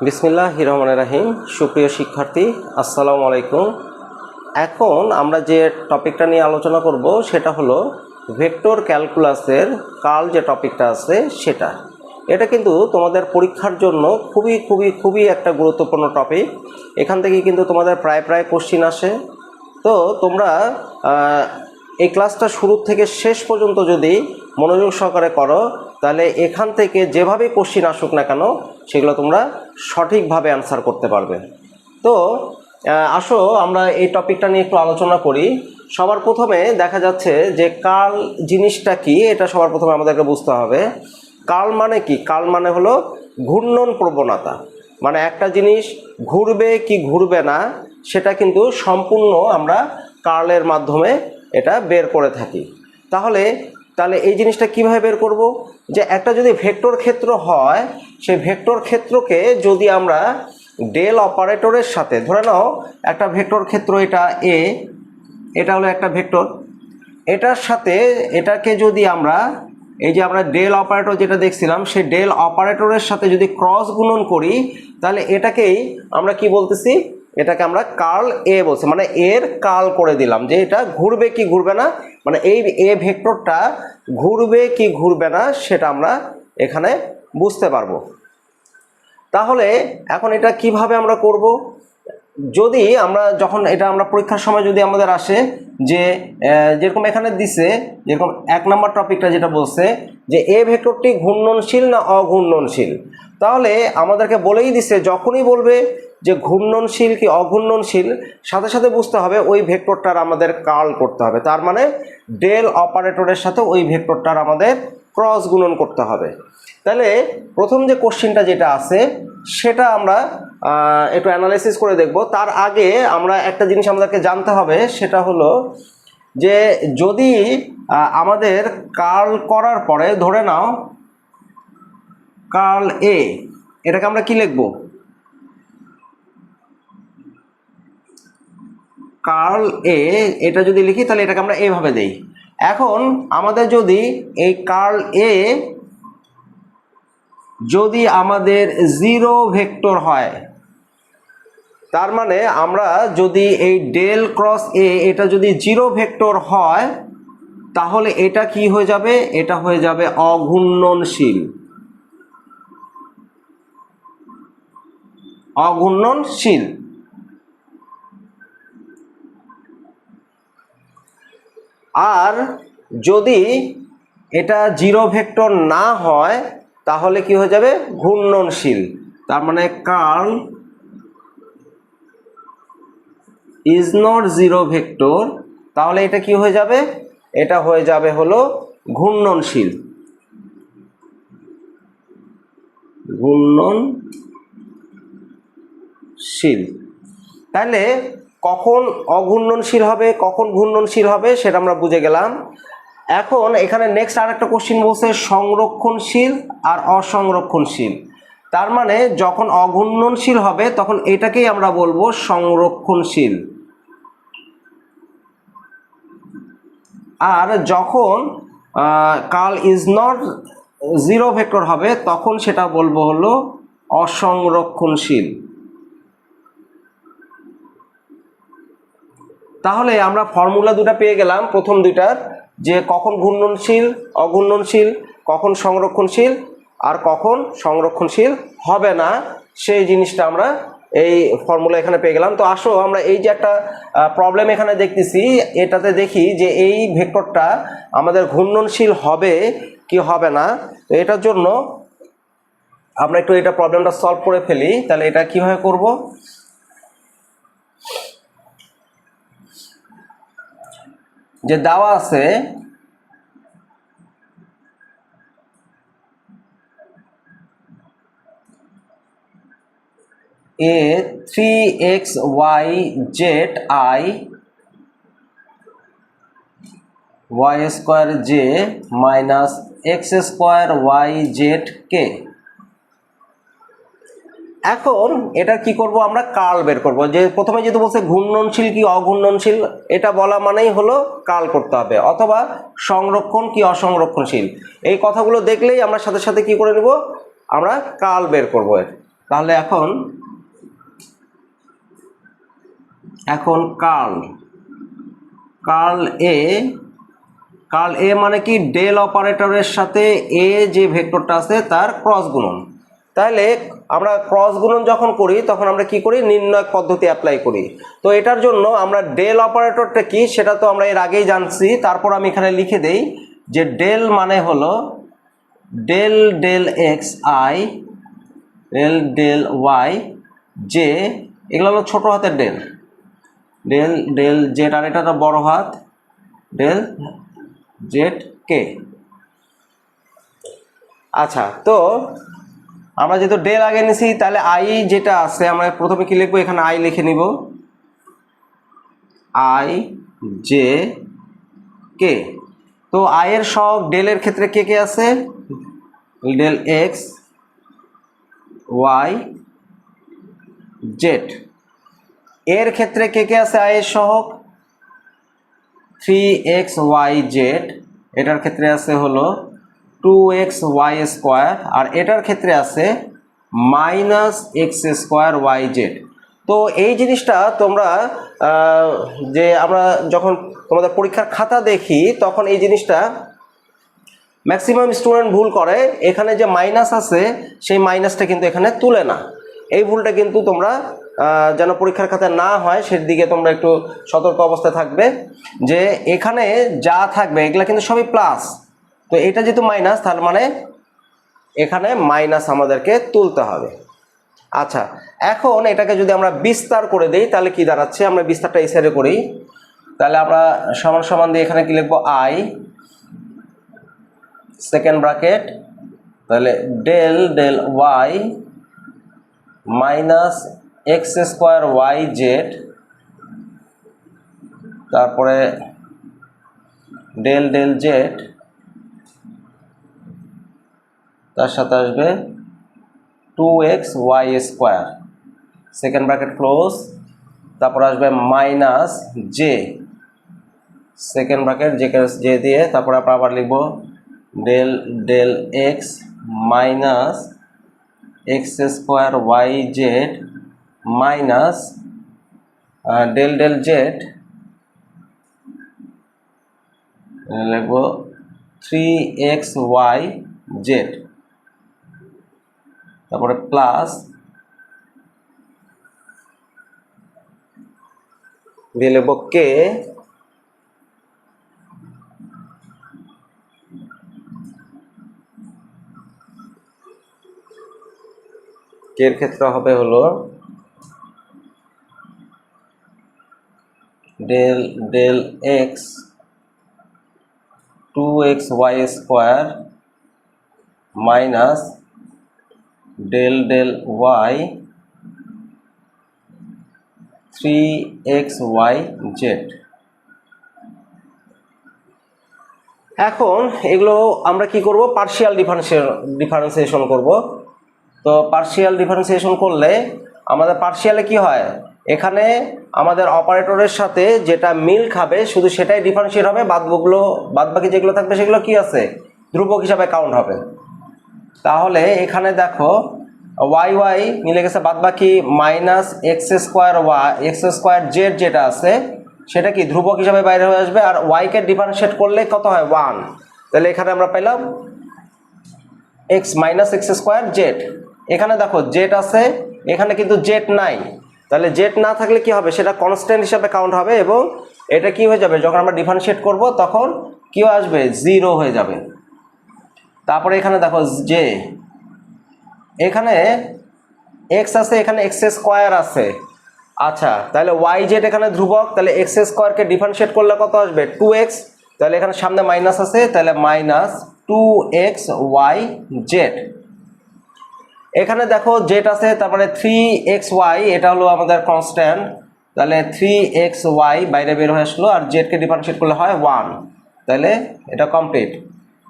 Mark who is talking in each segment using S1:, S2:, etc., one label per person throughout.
S1: বিসমিল্লাহির রহমানির রহিম। সুপ্রিয় শিক্ষার্থী, আসসালামু আলাইকুম। এখন আমরা যে টপিকটা নিয়ে আলোচনা করব সেটা হলো ভেক্টর ক্যালকুলাসের কাল যে টপিকটা আছে সেটা। এটা কিন্তু তোমাদের পরীক্ষার জন্য খুবই একটা গুরুত্বপূর্ণ টপিক। এখান থেকে কিন্তু তোমাদের প্রায় কোশ্চিন আসে। তো তোমরা এই ক্লাসটা শুরু থেকে শেষ পর্যন্ত যদি মনোযোগ সহকারে করো তাহলে এখান থেকে যেভাবে কোশ্চিন আসুক না কেন সেগুলো তোমরা সঠিকভাবে অ্যান্সার করতে পারবে। তো আসো আমরা এই টপিকটা নিয়ে একটু আলোচনা করি। সবার প্রথমে দেখা যাচ্ছে যে কার্ল জিনিসটা কি, এটা সবার প্রথমে আমাদেরকে বুঝতে হবে। কার্ল মানে কি? কার্ল মানে হলো ঘূর্ণন প্রবণতা। মানে একটা জিনিস ঘুরবে কি ঘুরবে না সেটা কিন্তু সম্পূর্ণ আমরা কার্লের মাধ্যমে এটা বের করে থাকি। তাহলে এই জিনিসটা কিভাবে বের করব? যে একটা যদি ভেক্টর ক্ষেত্র হয়, সেই ভেক্টর ক্ষেত্রকে যদি আমরা ডেল অপারেটরের সাথে, ধরে নাও একটা ভেক্টর ক্ষেত্র এটা হলো একটা ভেক্টর, এটার সাথে এটাকে যদি আমরা এই যে আমরা ডেল অপারেটর যেটা দেখছিলাম সেই ডেল অপারেটরের সাথে যদি ক্রস গুণন করি তাহলে এটাকেই আমরা কি বলতেছি? এটাকে আমরা কার্ল এ বলছি। মানে এর কার্ল করে দিলাম যে এটা ঘুরবে কি ঘুরবে না, মানে এই এ ভেক্টরটা ঘুরবে কি ঘুরবে না সেটা আমরা এখানে বুঝতে পারবো। তাহলে এখন এটা কিভাবে আমরা করব? যদি আমরা যখন এটা আমরা পরীক্ষার সময় যদি আমাদের আসে যে যেরকম এখানে দিছে, যেরকম 1 নম্বর টপিকটা যেটা বলছে যে এ ভেক্টরটি ঘূর্ণনশীল না অঘূর্ণনশীল, তাহলে আমাদেরকে বলেই দিছে যখনই বলবে যে ঘূর্ণনশীল কি অঘূর্ণনশীল সাথে সাথে বুঝতে হবে ওই ভেক্টরটার আমাদের কার্ল করতে হবে। তার মানে ডেল অপারেটরের সাথে ওই ভেক্টরটার আমাদের ক্রস গুণন করতে হবে। তাহলে প্রথম যে কোশ্চিনটা যেটা আছে সেটা আমরা একটু অ্যানালাইসিস করে দেখব। তার আগে আমরা একটা জিনিস আমাদেরকে জানতে হবে, সেটা হলো যে যদি আমাদের কার্ল করার পরে ধরে নাও কার্ল এ, এটাকে আমরা কি লিখব? কার্ল এ, এটা যদি লিখি তাহলে এটাকে আমরা এইভাবে দেই। এখন আমাদের যদি এই কার্ল এ যদি আমাদের জিরো ভেক্টর হয়, তার মানে আমরা যদি এই ডেল ক্রস এ এটা যদি জিরো ভেক্টর হয় তাহলে এটা কি হয়ে যাবে? এটা হয়ে যাবে অঘূর্ণনশীল। অঘূর্ণনশীল। আর যদি এটা জিরো ভেক্টর না হয় তাহলে কি হয়ে যাবে? ঘূর্ণনশীল। তার মানে curl is not zero vector, তাহলে এটা কি হয়ে যাবে? এটা হয়ে যাবে হলো ঘূর্ণনশীল। ঘূর্ণনশীল। তাহলে কখন অঘূর্ণনশীল হবে কখন ঘূর্ণনশীল হবে সেটা আমরা বুঝে গেলাম। এখন এখানে নেক্সট আরেকটা কোশ্চিন বলছে সংরক্ষণশীল আর অসংরক্ষণশীল। তার মানে যখন অঘূর্ণনশীল হবে তখন এটাকেই আমরা বলবো সংরক্ষণশীল, আর যখন curl is not zero vector হবে তখন সেটা বলবো হলো অসংরক্ষণশীল। তাহলে আমরা ফর্মুলা দুটো পেয়ে গেলাম প্রথম দুইটার, যে কখন ঘূর্ণনশীল অঘূর্ণনশীল, কখন সংরক্ষণশীল আর কখন সংরক্ষণশীল হবে না, সেই জিনিসটা আমরা এই ফর্মুলা এখানে পেয়ে গেলাম। তো আসো আমরা এই যে একটা প্রবলেম এখানে দেখতেছি এটাতে দেখি যে এই ভেক্টরটা আমাদের ঘূর্ণনশীল হবে কি হবে না। তো এটার জন্য আমরা একটু এটা প্রবলেমটা সলভ করে ফেলি। তাহলে এটা কিভাবে করব? যে দেওয়া আছে a 3xyzi y square J minus X square Y Z K. এখন এটা কি করব? আমরা কার্ল বের করব। যে প্রথমে যেহেতু বলছে ঘূর্ণনশীল কি অঘূর্ণনশীল, এটা বলা মানেই হলো কার্ল করতে হবে, অথবা সংরক্ষণ কি অসংরক্ষণশীল, এই কথাগুলো দেখলেই আমরা সাথে সাথে কি করে নেব? আমরা কার্ল বের করব। তাহলে এখন কার্ল এ মানে কি ডেল অপারেটরের সাথে এ যে ভেক্টরটা আছে তার ক্রস গুণন। তাহলে আমরা ক্রস গুণন যখন করি তখন আমরা কি করি, নির্ণয় পদ্ধতি অ্যাপ্লাই করি। তো এটার জন্য আমরা ডেল অপারেটরটা কি সেটা তো আমরা এর আগেই জানছি, তারপর আমি এখানে লিখে দেই যে ডেল মানে হলো del del x i del del y j, এগুলো হলো ছোট হাতের ডেল, ডেল ডেল জেড, আর এটা বড় হাত ডেল জেড কে। আচ্ছা, তো আমরা যেহেতু ডেল আগে নিছি তাহলে আই যেটা আছে আমরা প্রথমে কি লিখবো, এখানে আই লিখে নিব, আই জে কে। তো আই এর সহগ ডেলের ক্ষেত্রে কে কে আছে, ডেল এক্স ওয়াই জেড। এর ক্ষেত্রে কে কে আছে আই এর সহগ 3xyz, এটার ক্ষেত্রে আছে হলো 2xy², আর এটার ক্ষেত্রে আছে -x²yz। তো এই জিনিসটা তোমরা যে আমরা যখন তোমাদের পরীক্ষার খাতা দেখি তখন এই জিনিসটা ম্যাক্সিমাম স্টুডেন্ট ভুল করে, এখানে যে মাইনাস আছে সেই মাইনাসটা কিন্তু এখানে তুলে না। এই ভুলটা কিন্তু তোমরা যেন পরীক্ষার খাতায় না হয় সেদিকে তোমরা একটু সতর্ক অবস্থায় থাকবে, যে এখানে যা থাকবে এগুলা কিন্তু সবই প্লাস। তো এটা যেহেতু মাইনাস তার মানে এখানে মাইনাস আমাদেরকে তুলতে হবে। আচ্ছা, এখন এটাকে যদি আমরা বিস্তার করে দেই তাহলে কি দাঁড়াচ্ছে, আমরা বিস্তারটা এই সাইডে করি, তাহলে আমরা সমান সমান দিয়ে এখানে কি লিখবো, আই সেকেন্ড ব্র্যাকেট, তাহলে ডেল ডেল ওয়াই -x²yz, তারপরে ডেল ডেল জেড, তার সাথে আসবে 2xy², সেকেন্ড ব্র্যাকেট ক্লোজ, তারপর আসবে minus j, second bracket j দিয়ে তারপরে আমরা আবার লিখবো del del x -x²yz minus del del z লিখবো 3xyz, তারপরে প্লাস দিয়ে লিখবো কে, এর ক্ষেত্রে হবে হলো del del x 2xy² minus del del y 3xyz। এখন এগুলো আমরা কি করব, পার্শিয়াল ডিফারেন্সিয়েশন করব। তো পার্শিয়াল ডিফারেন্সিয়েশন করলে আমাদের পার্শিয়ালে কি হয়, এখানে আমাদের অপারেটরের সাথে যেটা মিল খাবে শুধু সেটাই ডিফারেন্সিয়েট হবে, বাদবাকি যেগুলো থাকবে সেগুলো কি আছে, ধ্রুবক হিসাবে কাউন্ট হবে। তাহলে এখানে দেখো ওয়াই ওয়াই মিলে গেছে, বাদবাকি -x²z যেটা আছে সেটা কি ধ্রুবক হিসাবে বাইরে হয়ে আসবে, আর ওয়াইকে ডিফারেন্সিয়েট করলে কত হয় 1। তাহলে এখানে আমরা পেলাম x-x²z। এখানে দেখো জেড আছে, এখানে কিন্তু জেড নাই, তাহলে জেড না থাকলে কি হবে, সেটা কনস্ট্যান্ট হিসাবে কাউন্ট হবে এবং এটা কি হয়ে যাবে, যখন আমরা ডিফারেন্সিয়েট করব তখন কি আসবে, 0 হয়ে যাবে। তারপরে এখানে দেখো যে এখানে এক্স আছে, এখানে x² আছে। আচ্ছা, তাহলে ওয়াই জেড এখানে ধ্রুবক, তাহলে x² ডিফারেন্সিয়েট করলে কত আসবে, 2x, তাহলে এখানে সামনে মাইনাস আছে, তাহলে -2xyz। এখানে দেখো জেড আছে, তারপরে 3xy, এটা হলো আমাদের কনস্ট্যান্ট, তাহলে 3xy বাইরে বের হয়ে আসলো, আর জেডকে ডিফারেন্সিয়েট করলে হয় 1, তাহলে এটা কমপ্লিট।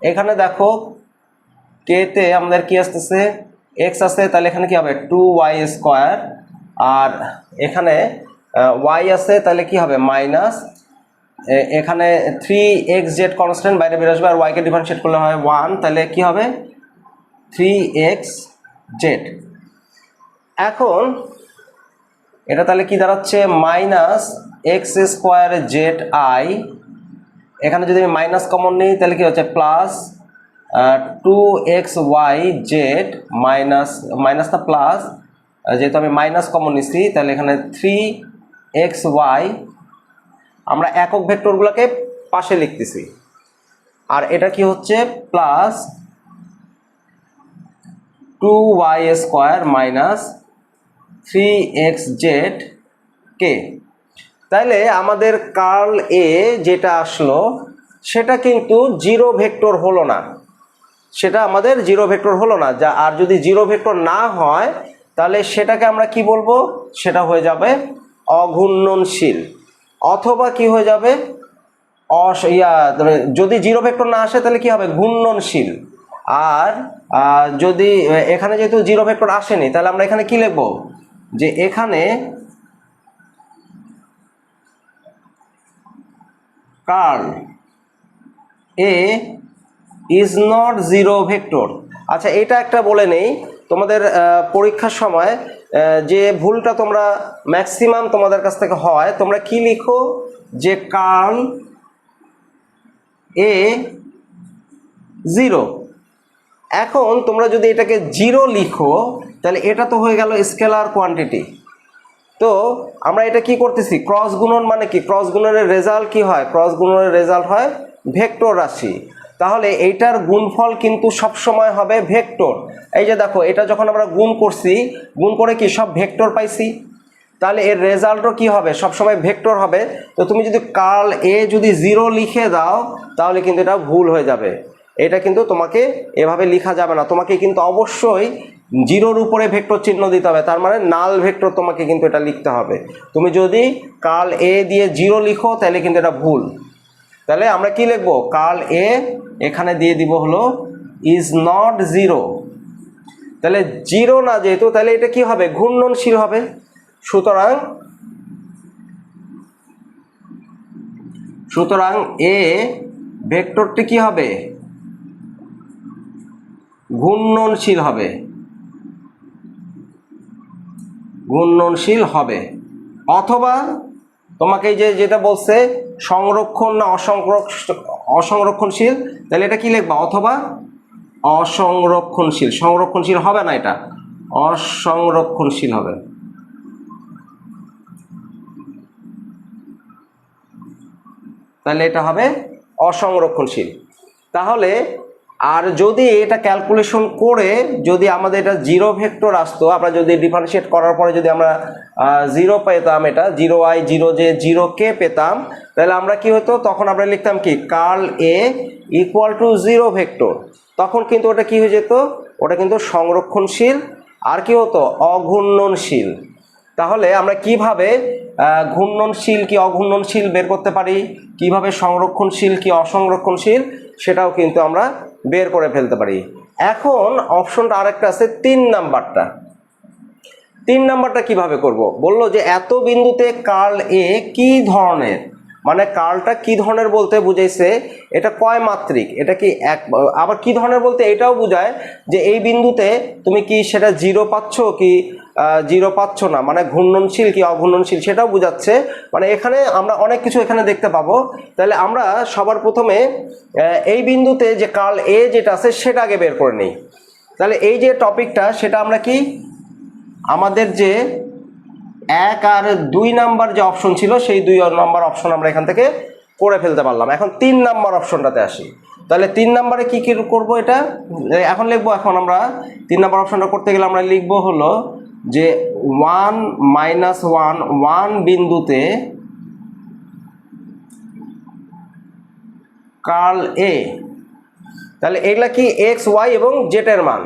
S1: এখানে দেখো কে তে আমাদের কি আসতেছে, এক্স আছে, তাহলে এখানে কি হবে 2y², আর এখানে ওয়াই আছে, তাহলে কি হবে মাইনাস, এখানে 3xz কনস্ট্যান্ট বাইরে বের আসবে, আর ওয়াইকে ডিফারেন্সিয়েট করলে হয় 1, তাহলে কি হবে 3xz। এখন এটা তাহলে কি দাঁড়াচ্ছে minus X square Z I, এখানে যদি আমি মাইনাস কমন নিই তাহলে কি হচ্ছে প্লাস 2xy জেড মাইনাস মাইনাসটা প্লাস, যেহেতু আমি মাইনাস কমন নিচ্ছি তাহলে এখানে 3xy, আমরা একক ভেক্টরগুলোকে পাশে লিখতেছি, আর এটা কি হচ্ছে plus 2y square minus 3xz কে। তাহলে আমাদের কার্ল এ যেটা আসলো সেটা কিন্তু জিরো ভেক্টর হলো না, সেটা আমাদের জিরো ভেক্টর হলো না। যা আর যদি জিরো ভেক্টর না হয় তাহলে সেটাকে আমরা কি বলবো, সেটা হয়ে যাবে অঘূর্ণনশীল, অথবা কি হয়ে যাবে যদি জিরো ভেক্টর না আসে তাহলে কি হবে ঘূর্ণনশীল। আর যদি এখানে যেহেতু জিরো ভেক্টর আসেনি তাহলে আমরা এখানে কি লিখবো, যে এখানে curl A is not zero vector. আচ্ছা, এটা একটা বলে নেই, তোমাদের পরীক্ষার সময় যে ভুলটা তোমরা ম্যাক্সিমাম তোমাদের কাছ থেকে হয়, তোমরা কি লিখো যে কার্ল এ জিরো। এখন তোমরা যদি এটাকে জিরো লিখো তাহলে এটা তো হয়ে গেল স্কেলার কোয়ান্টিটি। তো আমরা এটা কি করতেছি, ক্রস গুণন, মানে কি ক্রস গুণনের রেজাল্ট কি হয়, ক্রস গুণনের রেজাল্ট হয় ভেক্টর রাশি। তাহলে এইটার গুণফল কিন্তু সব সময় হবে ভেক্টর। এই যে দেখো, এটা যখন আমরা গুণ করছি, গুণ করে কি সব ভেক্টর পাইছি, তাহলে এর রেজাল্টও কি হবে সবসময় ভেক্টর হবে। তো তুমি যদি কার্ল এ যদি জিরো লিখে দাও তাহলে কিন্তু এটা ভুল হয়ে যাবে, এটা কিন্তু তোমাকে এভাবে লেখা যাবে না, তোমাকে কিন্তু অবশ্যই জিরোর উপরে ভেক্টর চিহ্ন দিতে হবে, তার মানে নাল ভেক্টর তোমাকে কিন্তু এটা লিখতে হবে। তুমি যদি কার্ল এ দিয়ে জিরো লিখো তাহলে কিন্তু এটা ভুল। তাহলে আমরা কি লিখবো, কার্ল এ এখানে দিয়ে দিব হলো ইজ নট জিরো। তাহলে জিরো না যেহেতু, তাহলে এটা কি হবে ঘূর্ণনশীল হবে। সুতরাং এ ভেক্টরটি কি হবে ঘূর্ণনশীল হবে, ঘূর্ণনশীল হবে। অথবা তোমাকে যে যেটা বলছে সংরক্ষণ না অসংরক্ষণশীল, তাহলে এটা কি লিখবা, অথবা অসংরক্ষণশীল, সংরক্ষণশীল হবে না, এটা অসংরক্ষণশীল হবে। তাহলে এটা হবে অসংরক্ষণশীল। তাহলে আর যদি এটা ক্যালকুলেশন করে যদি আমাদের এটা জিরো ভেক্টর আসতো, আমরা যদি ডিফারেন্সিয়েট করার পরে যদি আমরা জিরো পেতাম, এটা zero I zero J zero K পেতাম, তাহলে আমরা কি হতো, তখন আমরা লিখতাম কি curl A equal to zero vector. তখন কিন্তু ওটা কি হয়ে যেত, ওটা কিন্তু সংরক্ষণশীল আর কি হতো অঘূর্ণনশীল। তাহলে আমরা কিভাবে ঘূর্ণনশীল কি অঘূর্ণনশীল বের করতে পারি, কিভাবে সংরক্ষণশীল কি অসংরক্ষণশীল সেটাও কিন্তু আমরা বের করে ফেলতে পারি। এখন অপশনটা আরেকটা আছে 3 নাম্বারটা। 3 নাম্বারটা কিভাবে করব, বললো যে এত বিন্দুতে কার্ল এ কি ধরনের, মানে কার্লটা কি ধরনের বলতে বুঝাইছে এটা কয় মাত্রিক, এটা কি এক, আবার কি ধরনের বলতে এটাও বোঝায় যে এই বিন্দুতে তুমি কি সেটা জিরো পাচ্ছ কি জিরো পাচ্ছ না, মানে ঘূর্ণনশীল কি অঘূর্ণনশীল সেটাও বোঝাচ্ছে। মানে এখানে আমরা অনেক কিছু এখানে দেখতে পাবো। তাহলে আমরা সবার প্রথমে এই বিন্দুতে যে কার্ল এ যেটা আছে সেটা আগে বের করে নিই। তাহলে এই যে টপিকটা সেটা আমরা কি আমাদের যে 1 আর 2 নাম্বার যে অপশন ছিল সেই 2 নাম্বার অপশন আমরা এখান থেকে করে ফেলতে পারলাম। এখন 3 নাম্বার অপশনটাতে আসি। তাহলে 3 নাম্বারে কি কি করব, এটা এখন লিখবো। এখন আমরা 3 নাম্বার অপশনটা করতে গেলে আমরা লিখবো হলো যে 1 - 1 বিন্দুতে কার্ল এ, তাহলে এগুলা কি এক্স ওয়াই এবং জেড এর মান।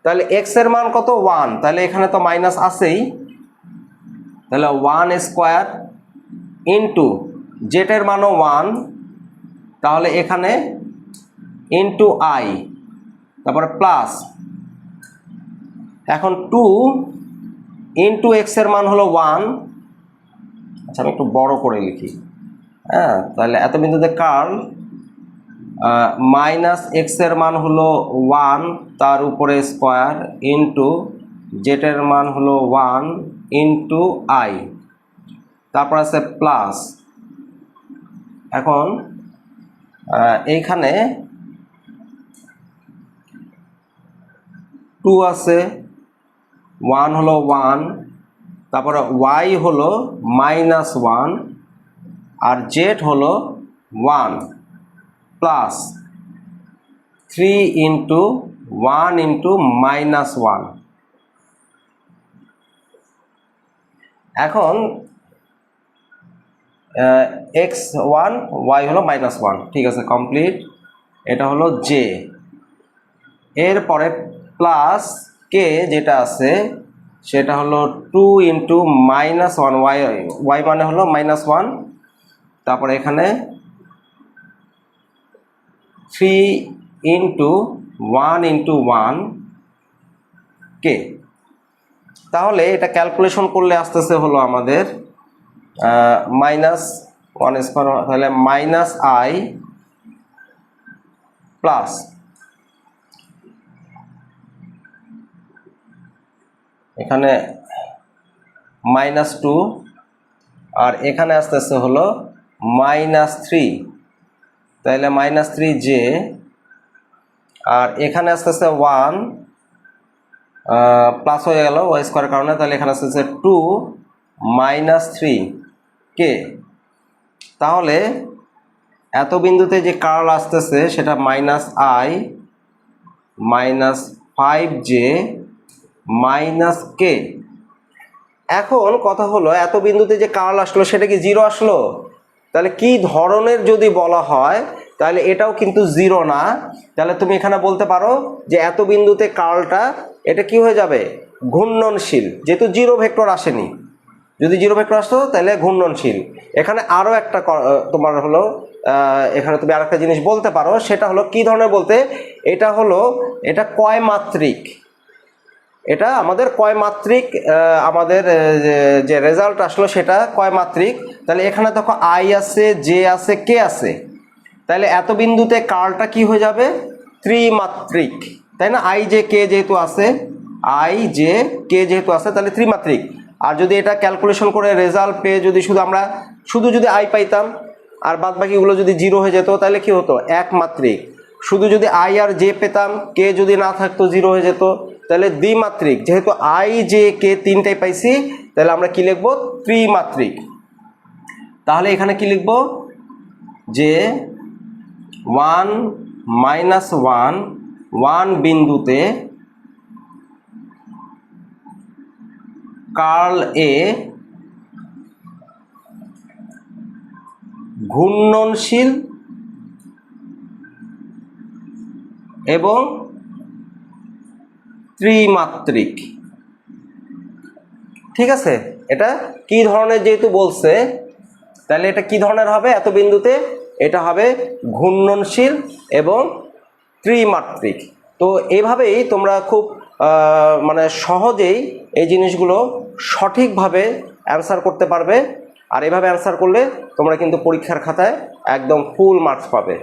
S1: তাহলে এক্স এর মান কত 1, তাহলে এখানে তো মাইনাস আছেই, তাহলে 1 স্কোয়ার ইন্টু জেড এর মানও 1, তাহলে এখানে ইন্টু আই, তারপরে প্লাস, এখন 2 ইন্টু এক্স এর মান হলো 1। আচ্ছা আমি একটু বড় করে লিখি, হ্যাঁ, তাহলে এত বিন্দুতে কার্ল মাইনাস এক্স এর মান হলো 1 তার উপরে স্কোয়ার ইন্টু জেটের মান হলো 1 ইন্টু আই, তারপর আছে প্লাস। এখন এইখানে 2 আছে, 1 হলো 1, তারপরে ওয়াই হলো -1 আর জেড হলো 1 প্লাস 3 ইন্টু 1 ইন্টু -1। এখন x1 y হলো -1, ঠিক আছে, কমপ্লিট। এটা হলো জে। এরপরে প্লাস কে যেটা আছে সেটা হলো 2 ইন্টু -1, ওয়াই মানে হলো -1, তারপরে এখানে 3 ইন্টু 1 ইন্টু 1 কে। তাহলে এটা ক্যালকুলেশন করলে আসতেছে হলো আমাদের -1², তাহলে -i প্লাস এখানে -2 আর এখানে আসতেছে হলো -3, তাহলে -3j আর এখানে আসতেছে 1 প্লাস হয়ে গেল ওয়াই স্কোয়ারের কারণে, তাহলে এখানে আসতেছে 2 -3 কে। তাহলে এত বিন্দুতে যে কার্ল আসতেছে সেটা -i -5j -k। এখন কথা হলো এত বিন্দুতে যে কার্ল আসলো সেটা কি 0 আসলো? তাহলে কি ধরনের যদি বলা হয় তাহলে এটাও কিন্তু 0 না। তাহলে তুমি এখানে বলতে পারো যে এত বিন্দুতে কার্লটা এটা কি হয়ে যাবে? ঘূর্ণনশীল, যেহেতু 0 ভেক্টর আসেনি। যদি 0 ভেক্টর আসতো তাহলে ঘূর্ণনশীল। এখানে আরও একটা তোমার হলো এখানে তুমি আরেকটা জিনিস বলতে পারো, সেটা হলো কি ধরনের বলতে, এটা হলো এটা কয় মাত্রিক, এটা আমাদের কয় মাত্রিক, আমাদের যে রেজাল্ট আসলো সেটা কয় মাত্রিক। তাহলে এখানে দেখো আই আছে, জে আছে, কে আছে, তাহলে এত বিন্দুতে কার্লটা কি হয়ে যাবে? ত্রিমাত্রিক, তাই না? আই জে কে যেহেতু আছে, আই জে কে যেহেতু আছে তাহলে ত্রিমাত্রিক। আর যদি এটা ক্যালকুলেশন করে রেজাল্ট পেয়ে যদি আমরা যদি আই পাইতাম আর বাদ বাকিগুলো যদি 0 হয়ে যেত তাহলে কি হতো? একমাত্রিক। শুধু যদি আই আর জে পেতাম, কে যদি না থাকতো 0 হয়ে যেত, তাহলে দ্বিমাত্রিক। যেহেতু আই জে কে তিনটাই পাইছি তাহলে আমরা কি লিখবো? ত্রিমাত্রিক। তাহলে এখানে কি লিখবো? যে 1 -1 বিন্দুতে কার্ল এ ঘূর্ণনশীল এবং ত্রিমাত্রিক। ঠিক আছে, এটা কি ধরনের যেহেতু বলছে তাহলে এটা কি ধরনের হবে? এত বিন্দুতে এটা হবে ঘূর্ণনশীল এবং ত্রিমাত্রিক। তো এইভাবেই তোমরা খুব মানে সহজেই এই জিনিসগুলো সঠিকভাবে অ্যান্সার করতে পারবে। আর এভাবে অ্যান্সার করলে তোমরা কিন্তু পরীক্ষার খাতায় একদম ফুল মার্কস পাবে।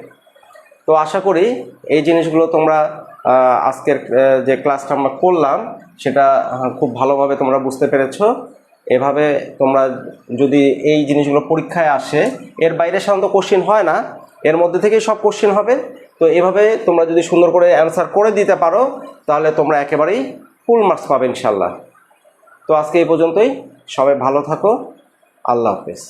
S1: তো আশা করি এই জিনিসগুলো তোমরা আজকের যে ক্লাসটা আমরা করলাম সেটা খুব ভালোভাবে তোমরা বুঝতে পেরেছো। এভাবে তোমরা যদি এই জিনিসগুলো পরীক্ষায় আসে, এর বাইরে সাধারণত কোশ্চিন হয় না, এর মধ্যে থেকেই সব কোশ্চিন হবে। তো এভাবে তোমরা যদি সুন্দর করে অ্যান্সার করে দিতে পারো তাহলে তোমরা একেবারেই ফুল মার্কস পাবে ইনশাল্লাহ। তো আজকে এই পর্যন্তই, সবাই ভালো থাকো, আল্লাহ হাফেজ।